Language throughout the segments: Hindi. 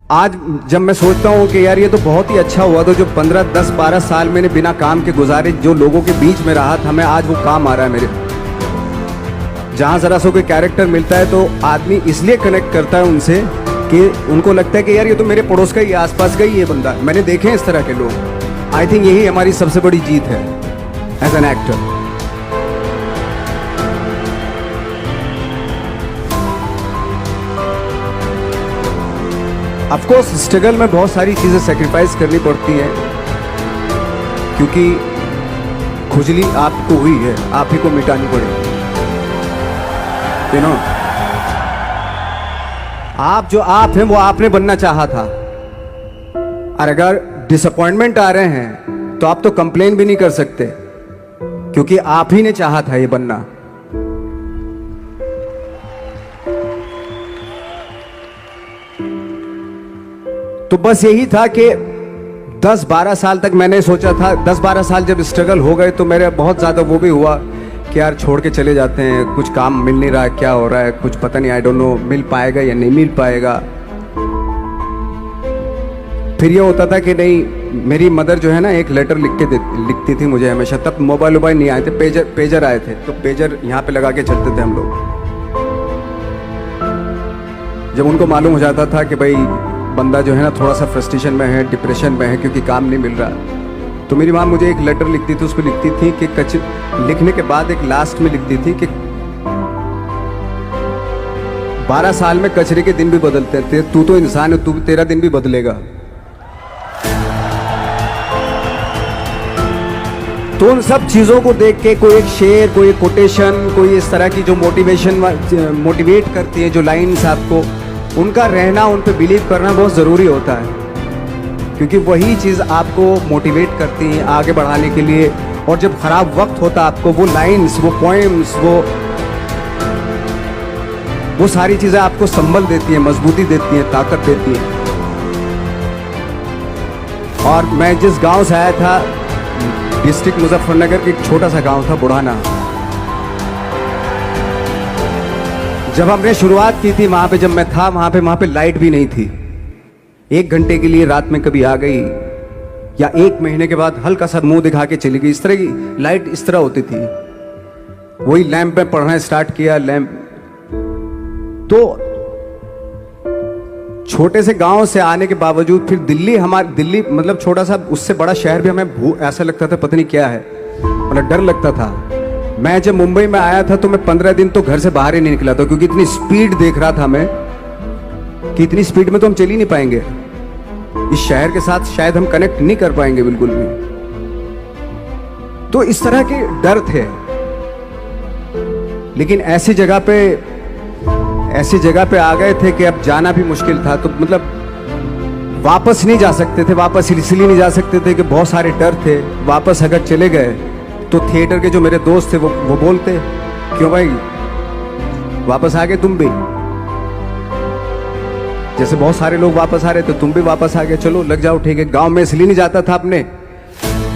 आज जब मैं सोचता हूँ कि यार ये तो बहुत ही अच्छा हुआ, तो जो 15, 10, 12 साल मैंने बिना काम के गुजारे, जो लोगों के बीच में रहा था मैं, आज वो काम आ रहा है मेरे। जहाँ ज़रा सा कोई कैरेक्टर मिलता है तो आदमी इसलिए कनेक्ट करता है उनसे कि उनको लगता है कि यार ये तो मेरे पड़ोस का ही, आसपास का ही ये बंदा। मैंने देखे हैं इस तरह के लोग। आई थिंक यही हमारी सबसे बड़ी जीत है as an actor. Of course struggle में बहुत सारी चीज़ें सेक्रीफाइस करनी पड़ती हैं, क्योंकि खुजली आपको हुई है, आप ही को मिटानी पड़ेगी। यू नो, आप जो आप हैं वो आपने बनना चाहा था, और अगर डिसअपॉइंटमेंट आ रहे हैं तो आप तो कंप्लेन भी नहीं कर सकते, क्योंकि आप ही ने चाहा था ये बनना। तो बस यही था कि 10-12 साल तक मैंने सोचा था, 10-12 साल जब स्ट्रगल हो गए तो मेरे बहुत ज़्यादा वो भी हुआ कि यार छोड़ के चले जाते हैं, कुछ काम मिल नहीं रहा है, क्या हो रहा है, कुछ पता नहीं, आई डोंट नो मिल पाएगा या नहीं मिल पाएगा। फिर ये होता था कि नहीं, मेरी मदर जो है ना एक लेटर लिखती थी मुझे हमेशा। तब मोबाइल नहीं आए थे, पेजर आए थे, तो पेजर यहाँ पे लगा के चलते थे हम लोग। जब उनको मालूम हो जाता था कि भाई बंदा जो है ना थोड़ा सा फ्रस्ट्रेशन में है, डिप्रेशन में है, क्योंकि काम नहीं मिल रहा, तो मेरी माँ मुझे एक लेटर लिखती थी। उसको लिखती थी कि लिखने के बाद एक लास्ट में लिखती थी कि 12 साल में कचरे के दिन भी बदलते थे, तू तो इंसान है, तू तेरा दिन भी बदलेगा। तो उन सब चीज़ों को देख के कोई एक शेर, कोई एक कोटेशन, कोई इस तरह की जो मोटिवेट करती है, जो लाइन्स आपको, उनका रहना, उन पे बिलीव करना बहुत ज़रूरी होता है, क्योंकि वही चीज़ आपको मोटिवेट करती है आगे बढ़ाने के लिए। और जब ख़राब वक्त होता है आपको, वो लाइन्स, वो पोएम्स, वो सारी चीज़ें आपको संबल देती हैं, मजबूती देती हैं, ताकत देती हैं। और मैं जिस गांव से आया था, डिस्ट्रिक्ट मुजफ्फरनगर के एक छोटा सा गांव था बुढ़ाना। जब हमने शुरुआत की थी वहाँ पे, जब मैं था वहाँ पे लाइट भी नहीं थी। 1 घंटे के लिए रात में कभी आ गई, या 1 महीने के बाद हल्का सा मुंह दिखा के चली गई। इस तरह की लाइट इस तरह होती थी। वही लैंप में पढ़ना स्टार्ट किया, लैंप। तो छोटे से गांव से आने के बावजूद फिर दिल्ली मतलब छोटा सा, उससे बड़ा शहर भी हमें ऐसा लगता था पता नहीं क्या है, मतलब डर लगता था। मैं जब मुंबई में आया था तो मैं 15 दिन तो घर से बाहर ही नहीं निकला था, क्योंकि इतनी स्पीड देख रहा था मैं कि इतनी स्पीड में तो हम चल ही नहीं पाएंगे, इस शहर के साथ शायद हम कनेक्ट नहीं कर पाएंगे बिल्कुल भी। तो इस तरह के डर थे। लेकिन ऐसी जगह पे आ गए थे कि अब जाना भी मुश्किल था। तो मतलब वापस नहीं जा सकते थे, वापस इसलिए नहीं जा सकते थे कि बहुत सारे डर थे। वापस अगर चले गए तो थिएटर के जो मेरे दोस्त थे वो बोलते, क्यों भाई वापस आ गए तुम भी, जैसे बहुत सारे लोग वापस आ रहे थे तुम भी वापस आ गए, चलो लग जाओ, ठीक है। गांव में इसलिए नहीं जाता था अपने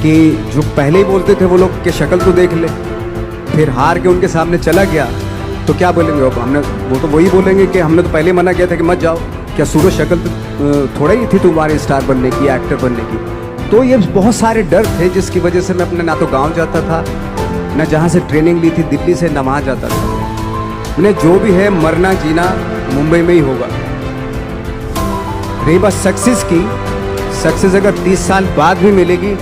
कि जो पहले ही बोलते थे वो लोग के शक्ल तो देख ले, फिर हार के उनके सामने चला गया तो क्या बोलेंगे वो तो वही बोलेंगे कि हमने तो पहले मना किया था कि मत जाओ, क्या सूरज शक्ल थोड़ा ही थी तुम्हारे स्टार बनने की, एक्टर बनने की। तो ये बहुत सारे डर थे जिसकी वजह से मैं अपने ना तो गांव जाता था, ना जहाँ से ट्रेनिंग ली थी दिल्ली से, ना वहाँ जाता था। मैंने जो भी है मरना जीना मुंबई में ही होगा। रही बात सक्सेस की, सक्सेस अगर 30 साल बाद भी मिलेगी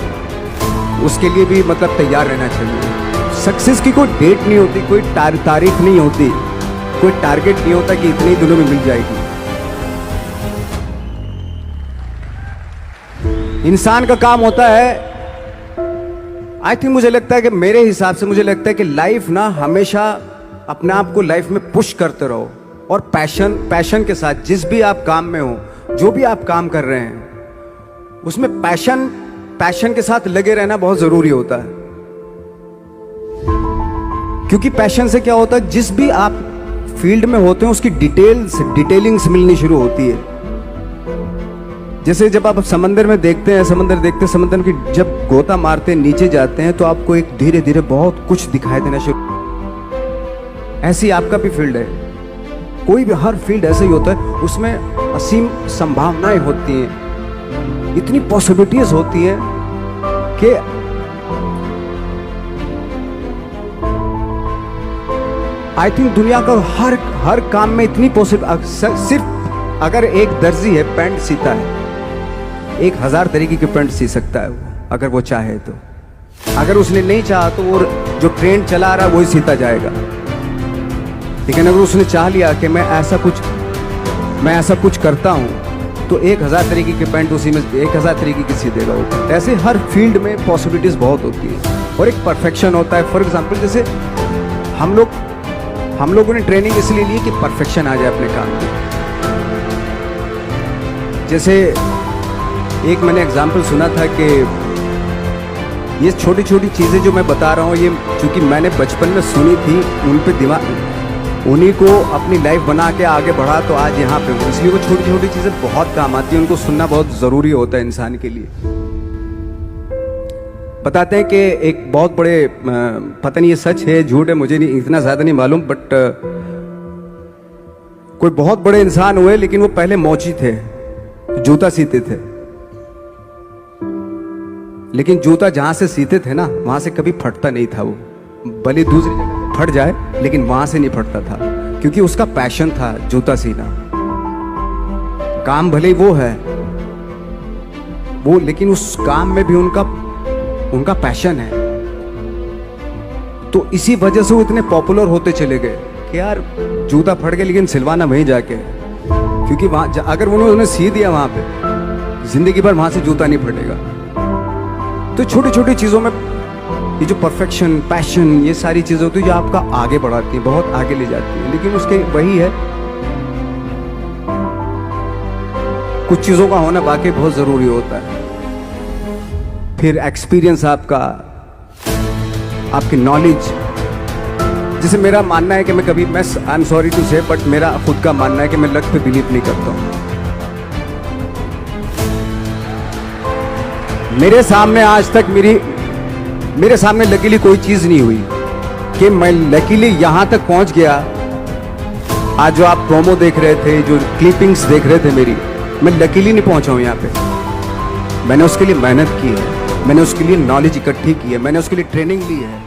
उसके लिए भी मतलब तैयार रहना चाहिए। सक्सेस की कोई डेट नहीं होती, कोई तारीख नहीं होती, कोई टारगेट नहीं होता कि इतने ही दिनों में मिल जाएगी। इंसान का काम होता है, आई थिंक मुझे लगता है कि मेरे हिसाब से मुझे लगता है कि लाइफ ना हमेशा अपने आप को लाइफ में पुश करते रहो, और पैशन के साथ जिस भी आप काम में हो, जो भी आप काम कर रहे हैं उसमें पैशन के साथ लगे रहना बहुत जरूरी होता है। क्योंकि पैशन से क्या होता है, जिस भी आप फील्ड में होते हैं उसकी डिटेलिंग्स मिलनी शुरू होती है। जैसे जब आप समंदर में देखते हैं, समंदर की जब गोता मारते हैं, नीचे जाते हैं, तो आपको एक धीरे धीरे बहुत कुछ दिखाई देना शुरू। ऐसी आपका भी फील्ड है। कोई भी हर फील्ड ऐसा ही होता है, उसमें असीम संभावनाएं होती हैं, इतनी पॉसिबिलिटीज होती हैं कि आई थिंक दुनिया का हर काम में इतनी पॉसिबल, सिर्फ अगर एक दर्जी है पैंट सीता है, 1000 तरीके की पैंट सी सकता है वो, अगर वो चाहे तो। अगर उसने नहीं चाहा तो वो जो ट्रेंड चला रहा है वही सीता जाएगा। लेकिन अगर उसने चाह लिया कि मैं ऐसा कुछ करता हूं, तो 1000 तरीके की पैंट उसी में 1000 तरीके की सी देगा वो। ऐसे हर फील्ड में पॉसिबिलिटीज बहुत होती है और एक परफेक्शन होता है। फॉर एग्जाम्पल जैसे हम लोगों ने ट्रेनिंग इसलिए ली कि परफेक्शन आ जाए अपने काम में। जैसे एक मैंने एग्जाम्पल सुना था कि ये छोटी छोटी चीज़ें जो मैं बता रहा हूँ, ये चूंकि मैंने बचपन में सुनी थी, उन पे दिमाग, उन्हीं को अपनी लाइफ बना के आगे बढ़ा तो आज यहाँ पे हूँ। इसलिए वो छोटी छोटी चीज़ें बहुत काम आती हैं, उनको सुनना बहुत ज़रूरी होता है इंसान के लिए। बताते हैं कि एक बहुत बड़े, पता नहीं ये सच है झूठ है, मुझे नहीं इतना ज़्यादा नहीं मालूम, बट कोई बहुत बड़े इंसान हुए, लेकिन वो पहले मोची थे, जूता सीते थे। लेकिन जूता जहां से सीते थे ना, वहां से कभी फटता नहीं था वो, भले दूसरी जगह फट जाए लेकिन वहां से नहीं फटता था, क्योंकि उसका पैशन था जूता सीना। काम भले ही वो है वो, लेकिन उस काम में भी उनका पैशन है। तो इसी वजह से वो इतने पॉपुलर होते चले गए कि यार जूता फट गया लेकिन सिलवाना वहीं जाके, क्योंकि वहां अगर उन्होंने सी दिया वहां पे, जिंदगी भर वहां से जूता नहीं फटेगा। तो छोटी छोटी चीज़ों में ये जो परफेक्शन, पैशन, ये सारी चीज़ें होती है जो आपका आगे बढ़ाती हैं, बहुत आगे ले जाती हैं। लेकिन उसके वही है, कुछ चीज़ों का होना वाकई बहुत ज़रूरी होता है। फिर एक्सपीरियंस आपकी नॉलेज। जैसे मेरा मानना है कि मैं आई एम सॉरी टू से, बट मेरा खुद का मानना है कि मैं लक पे बिलीव नहीं करता हूँ। मेरे सामने आज तक मेरे सामने लकीली कोई चीज नहीं हुई कि मैं लकीली यहां तक पहुंच गया। आज जो आप प्रोमो देख रहे थे, जो क्लिपिंग्स देख रहे थे मेरी, मैं लकीली नहीं पहुंचा हूं यहां पे। मैंने उसके लिए मेहनत की है, मैंने उसके लिए नॉलेज इकट्ठी की है, मैंने उसके लिए ट्रेनिंग ली है।